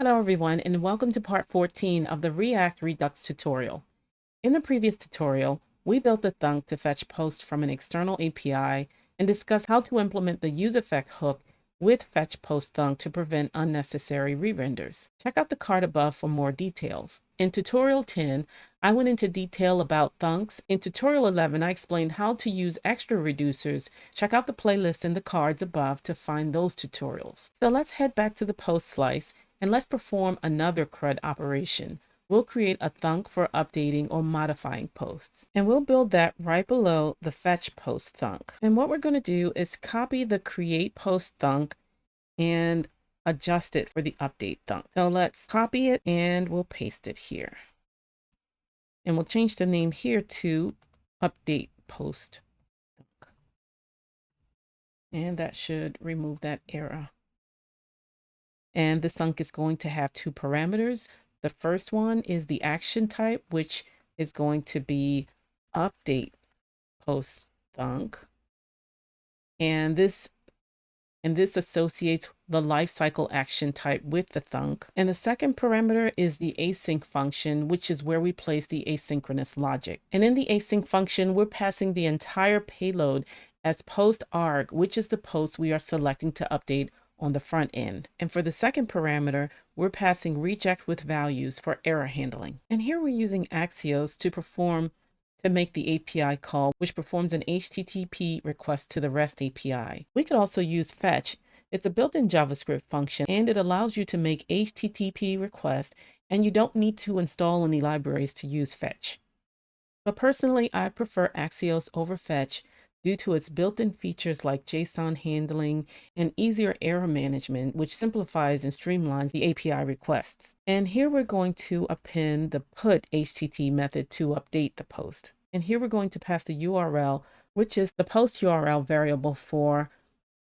Hello everyone, and welcome to part 14 of the React Redux tutorial. In the previous tutorial, we built the Thunk to fetch posts from an external API and discussed how to implement the useEffect hook with fetchPostThunk to prevent unnecessary re-renders. Check out the card above for more details. In tutorial 10, I went into detail about thunks. In tutorial 11, I explained how to use extra reducers. Check out the playlist in the cards above to find those tutorials. So let's head back to the post slice and let's perform another CRUD operation. We'll create a thunk for updating or modifying posts. And we'll build that right below the fetchPostThunk. And what we're going to do is copy the createPostThunk and adjust it for the updateThunk. So let's copy it and we'll paste it here. And we'll change the name here to updatePostThunk. And that should remove that error. And the thunk is going to have two parameters. The first one is the action type, which is going to be updatePostThunk. And this associates the lifecycle action type with the thunk. And the second parameter is the async function, which is where we place the asynchronous logic. And in the async function, we're passing the entire payload as post arg, which is the post we are selecting to update on the front end. And for the second parameter, we're passing reject with values for error handling. And here we're using Axios to make the API call, which performs an HTTP request to the REST API. We could also use fetch. It's a built-in JavaScript function, and it allows you to make HTTP requests, and you don't need to install any libraries to use fetch. But personally, I prefer Axios over fetch due to its built-in features like JSON handling and easier error management, which simplifies and streamlines the API requests. And here we're going to append the put HTTP method to update the post. And here we're going to pass the URL, which is the post URL variable for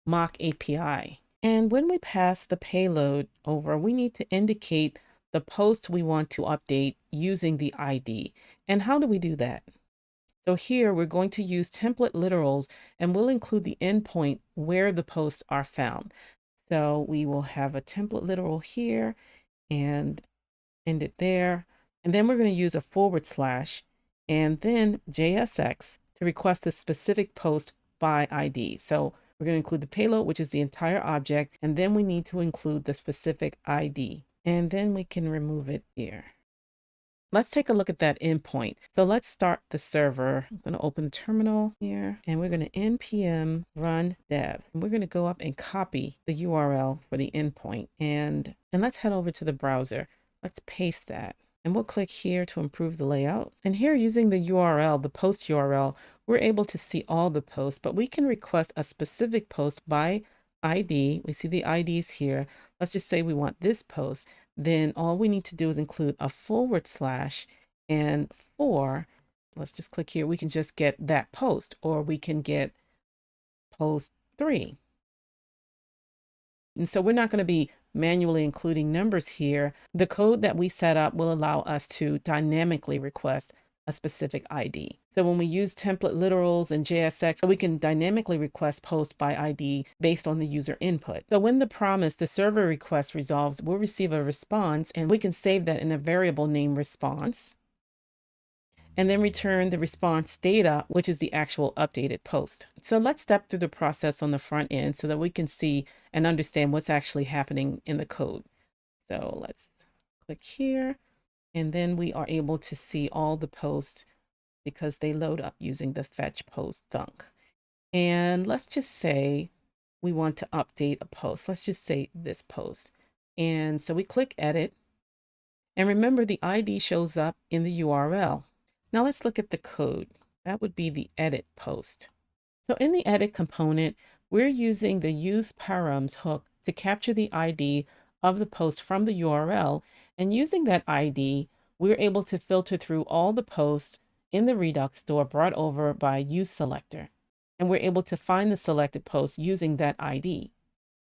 mock API. And when we pass the payload over, we need to indicate the post we want to update using the ID. And how do we do that? So here we're going to use template literals, and we'll include the endpoint where the posts are found. So we will have a template literal here and end it there. And then we're going to use a / and then JSX to request a specific post by ID. So we're going to include the payload, which is the entire object, and then we need to include the specific ID. And then we can remove it here. Let's take a look at that endpoint. So let's start the server. I'm going to open the terminal here, and we're going to npm run dev. And we're going to go up and copy the URL for the endpoint. And let's head over to the browser. Let's paste that. And we'll click here to improve the layout. And here, using the URL, the post URL, we're able to see all the posts, but we can request a specific post by ID. We see the IDs here. Let's just say we want this post. Then all we need to do is include a / and for, let's just click here. We can just get that post, or we can get post 3. And so we're not going to be manually including numbers here. The code that we set up will allow us to dynamically request a specific ID. So when we use template literals and JSX, we can dynamically request post by ID based on the user input. So when the server request resolves, we'll receive a response, and we can save that in a variable named response, and then return the response data, which is the actual updated post. So let's step through the process on the front end so that we can see and understand what's actually happening in the code. So let's click here. And then we are able to see all the posts because they load up using the fetchPostThunk. And let's just say we want to update a post. Let's just say this post. And so we click edit. And remember, the ID shows up in the URL. Now let's look at the code. That would be the edit post. So in the edit component, we're using the useParam's hook to capture the ID of the post from the URL. And using that ID, we're able to filter through all the posts in the Redux store brought over by useSelector. And we're able to find the selected post using that ID.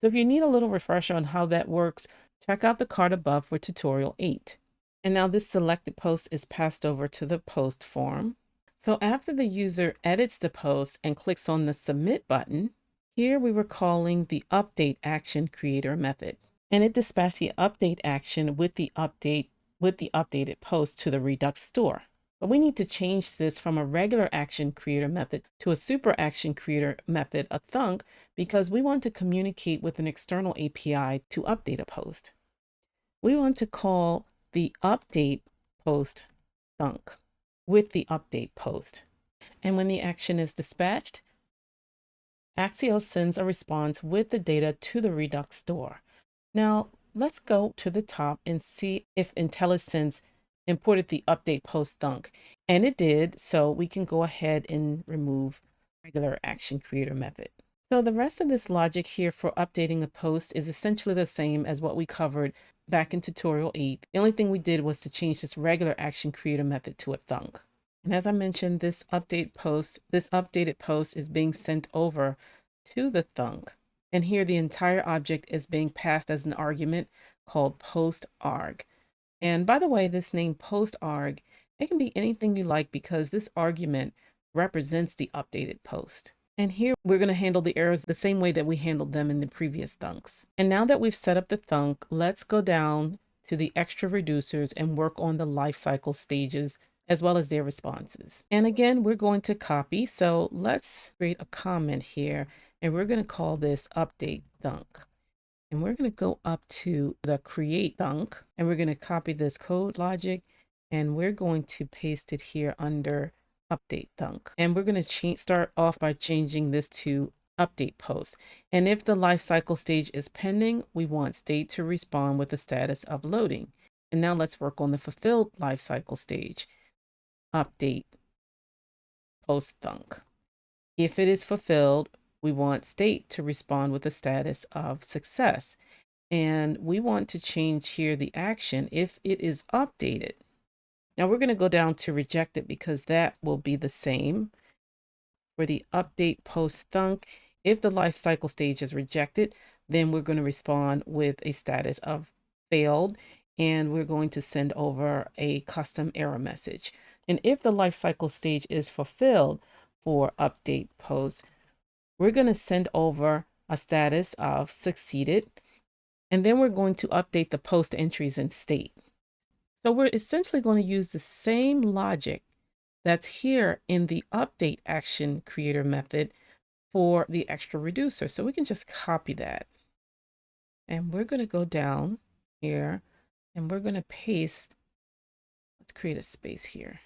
So if you need a little refresher on how that works, check out the card above for tutorial 8. And now this selected post is passed over to the post form. So after the user edits the post and clicks on the submit button, here we were calling the update action creator method. And it dispatched the update action with the updated post to the Redux store. But we need to change this from a regular action creator method to a super action creator method, a Thunk, because we want to communicate with an external API to update a post. We want to call the updatePostThunk with the update post. And when the action is dispatched, Axios sends a response with the data to the Redux store. Now, let's go to the top and see if IntelliSense imported the updatePostThunk. And it did, so we can go ahead and remove regular action creator method. So the rest of this logic here for updating a post is essentially the same as what we covered back in tutorial 8. The only thing we did was to change this regular action creator method to a Thunk. And as I mentioned, this updated post is being sent over to the Thunk. And here the entire object is being passed as an argument called postArg. And by the way, this name postArg, it can be anything you like because this argument represents the updated post. And here we're going to handle the errors the same way that we handled them in the previous Thunks. And now that we've set up the Thunk, let's go down to the extra reducers and work on the lifecycle stages as well as their responses. And again, we're going to copy. So let's create a comment here and we're going to call this updateThunk. And we're going to go up to the createAsyncThunk and we're going to copy this code logic and we're going to paste it here under updateThunk. And we're going to start off by changing this to update post. And if the lifecycle stage is pending, we want state to respond with the status of loading. And now let's work on the fulfilled lifecycle stage, update post Thunk. If it is fulfilled, we want state to respond with the status of success. And we want to change here the action if it is updated. Now we're going to go down to reject it because that will be the same for the update post Thunk. If the lifecycle stage is rejected, then we're going to respond with a status of failed, and we're going to send over a custom error message. And if the lifecycle stage is fulfilled for update post, we're going to send over a status of succeeded, and then we're going to update the post entries in state. So we're essentially going to use the same logic that's here in the update action creator method for the extra reducer. So we can just copy that. And we're going to go down here and we're going to paste. Let's create a space here.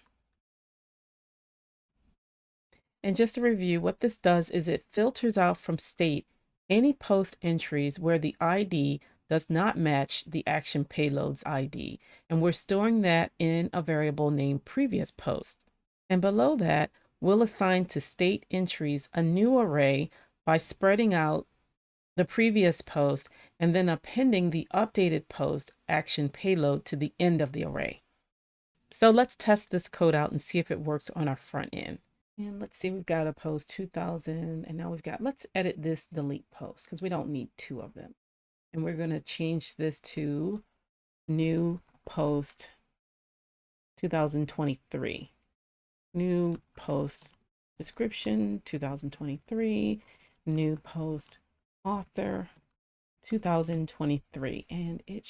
And just to review, what this does is it filters out from state any post entries where the ID does not match the action payload's ID. And we're storing that in a variable named previous post. And below that, we'll assign to state entries a new array by spreading out the previous post and then appending the updated post action payload to the end of the array. So let's test this code out and see if it works on our front end. And let's see, we've got a post 2000 and now let's edit this delete post because we don't need two of them. And we're going to change this to new post 2023. New post description 2023. New post author 2023. And it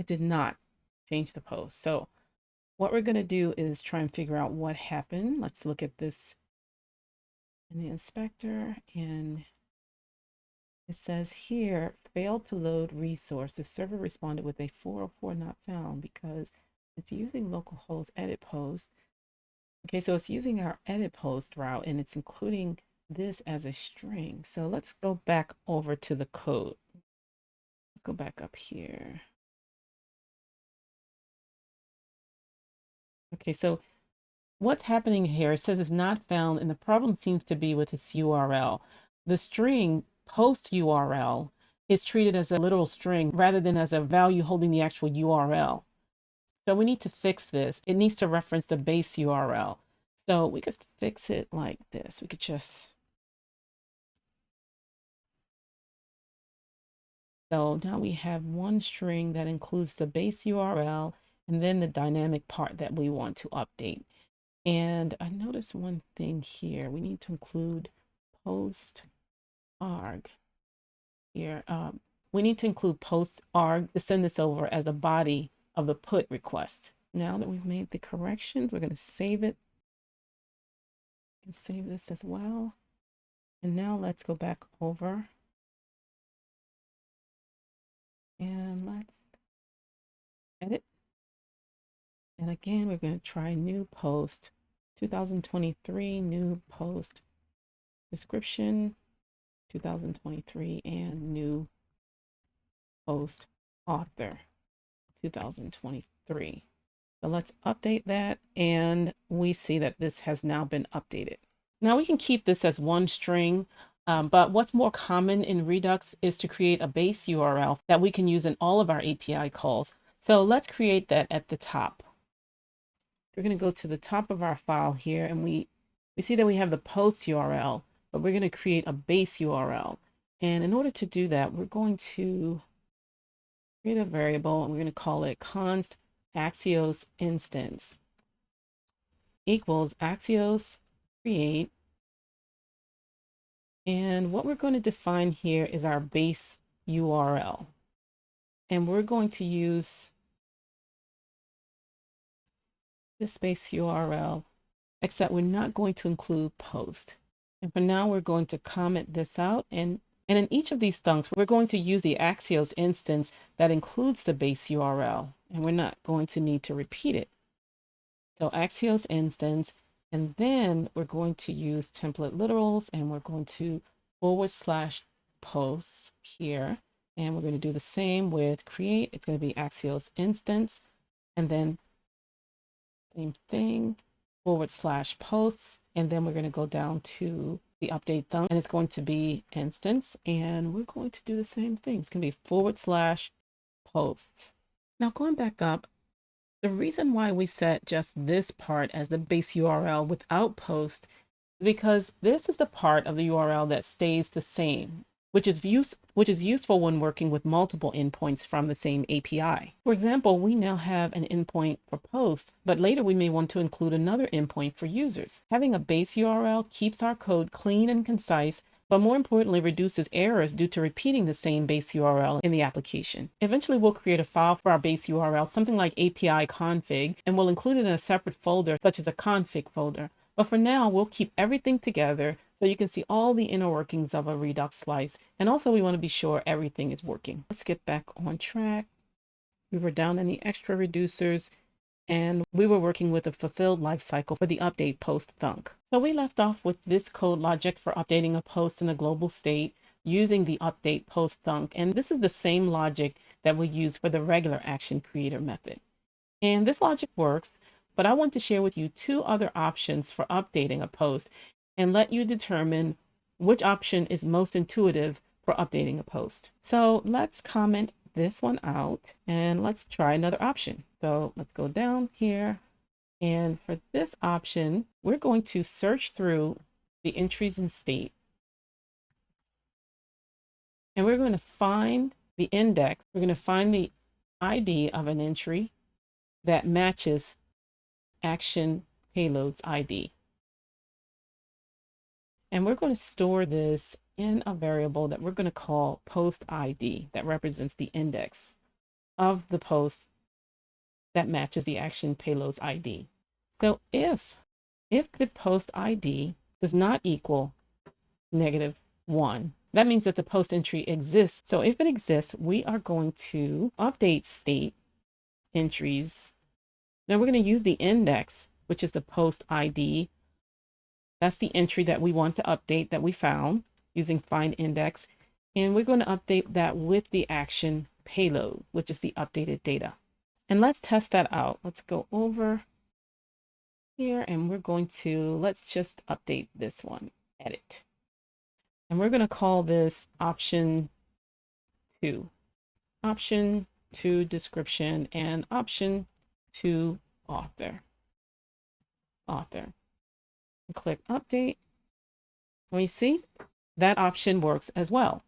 did not change the post. So what we're going to do is try and figure out what happened. Let's look at this in the inspector, and it says here, failed to load resource. The server responded with a 404 not found because it's using localhost edit post. Okay, so it's using our edit post route and it's including this as a string. So let's go back over to the code. Let's go back up here. Okay, so what's happening here, it says it's not found, and the problem seems to be with its URL. The string post URL is treated as a literal string rather than as a value holding the actual URL. So we need to fix this. It needs to reference the base URL. So we could fix it like this. We could just... So now we have one string that includes the base URL and then the dynamic part that we want to update. And I noticed one thing here. We need to include post arg here. We need to include post arg to send this over as the body of the put request. Now that we've made the corrections, we're going to save it. We can save this as well. And now let's go back over and let's edit. And again, we're going to try new post 2023, new post description 2023, and new post author 2023. So let's update that, and we see that this has now been updated. Now we can keep this as one string, but what's more common in Redux is to create a base URL that we can use in all of our API calls. So let's create that at the top. We're going to go to the top of our file here, and we see that we have the post URL, but we're going to create a base URL. And in order to do that, we're going to create a variable, and we're going to call it const axiosInstance equals axios create. And what we're going to define here is our base URL. And we're going to use this base URL, except we're not going to include post. And for now, we're going to comment this out. And in each of these thunks, we're going to use the Axios instance that includes the base URL. And we're not going to need to repeat it. So Axios instance, and then we're going to use template literals, and we're going to /posts here. And we're going to do the same with create. It's going to be Axios instance, and then same thing, /posts, and then we're going to go down to the update thunk, and it's going to be instance, and we're going to do the same thing. It's going to be /posts. Now going back up, the reason why we set just this part as the base URL without post is because this is the part of the URL that stays the same, which is useful when working with multiple endpoints from the same API. For example, we now have an endpoint for post, but later we may want to include another endpoint for users. Having a base URL keeps our code clean and concise, but more importantly, reduces errors due to repeating the same base URL in the application. Eventually, we'll create a file for our base URL, something like API config, and we'll include it in a separate folder, such as a config folder. But for now, we'll keep everything together so you can see all the inner workings of a Redux slice. And also, we want to be sure everything is working. Let's get back on track. We were down in the extra reducers, and we were working with a fulfilled lifecycle for the updatePostThunk. So we left off with this code logic for updating a post in a global state using the updatePostThunk. And this is the same logic that we use for the regular action creator method. And this logic works, but I want to share with you two other options for updating a post and let you determine which option is most intuitive for updating a post. So let's comment this one out and let's try another option. So let's go down here. And for this option, we're going to search through the entries in state. And we're going to find the index. We're going to find the ID of an entry that matches action payloads ID. And we're going to store this in a variable that we're going to call post ID that represents the index of the post that matches the action payloads ID. So if the post ID does not equal -1, that means that the post entry exists. So if it exists, we are going to update state entries. Now we're going to use the index, which is the post ID. That's the entry that we want to update that we found using findIndex. And we're going to update that with the action payload, which is the updated data. And let's test that out. Let's go over here and we're going to, let's just update this one, edit. And we're going to call this option 2 description and option 2 author. And click update. And we see that option works as well.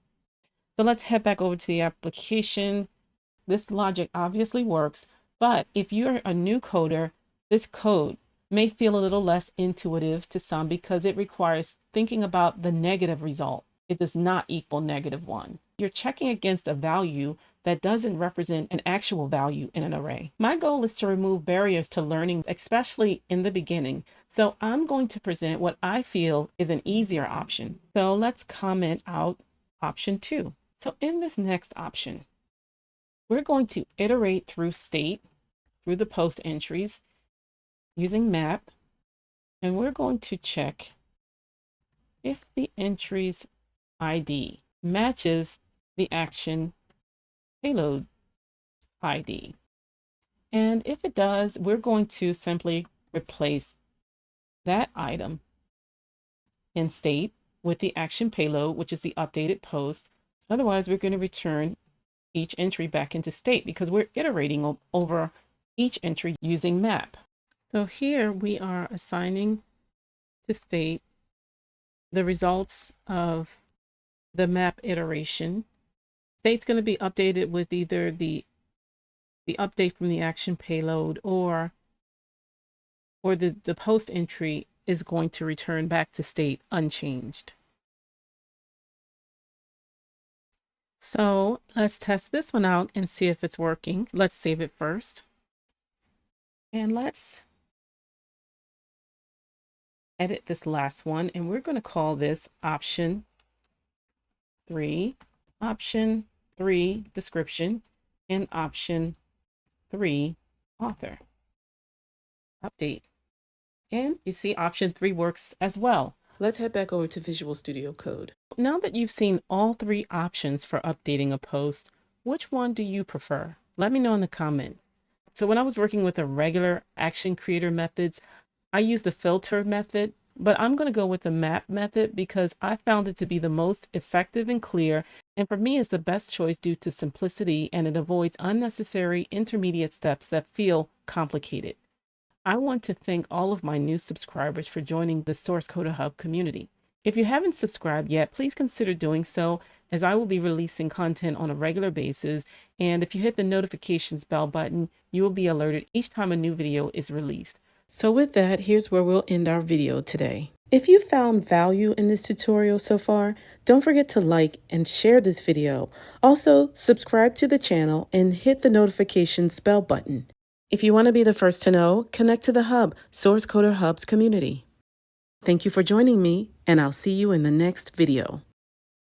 So let's head back over to the application. This logic obviously works, but if you're a new coder, this code may feel a little less intuitive to some because it requires thinking about the negative result. It does not equal -1. You're checking against a value that doesn't represent an actual value in an array. My goal is to remove barriers to learning, especially in the beginning. So I'm going to present what I feel is an easier option. So let's comment out option 2. So in this next option, we're going to iterate through state, through the post entries using map, and we're going to check if the entry's ID matches the action payload ID. And if it does, we're going to simply replace that item in state with the action payload, which is the updated post. Otherwise, we're going to return each entry back into state because we're iterating over each entry using map. So here we are assigning to state the results of the map iteration. State's going to be updated with either the update from the action payload or the post entry is going to return back to state unchanged. So let's test this one out and see if it's working. Let's save it first. And let's edit this last one. And we're going to call this option 3, option 3 description, and option 3 author. Update. And you see option 3 works as well. Let's head back over to Visual Studio Code. Now that you've seen all 3 options for updating a post, which one do you prefer? Let me know in the comments. So when I was working with a regular action creator methods, I used the filter method, but I'm going to go with the map method because I found it to be the most effective and clear, and for me is the best choice due to simplicity, and it avoids unnecessary intermediate steps that feel complicated. I want to thank all of my new subscribers for joining the Source Code Hub community. If you haven't subscribed yet, please consider doing so, as I will be releasing content on a regular basis, and if you hit the notifications bell button, you will be alerted each time a new video is released. So with that, here's where we'll end our video today. If you found value in this tutorial so far, don't forget to like and share this video. Also, subscribe to the channel and hit the notifications bell button. If you want to be the first to know, connect to the Hub, Source Coder Hub's community. Thank you for joining me, and I'll see you in the next video.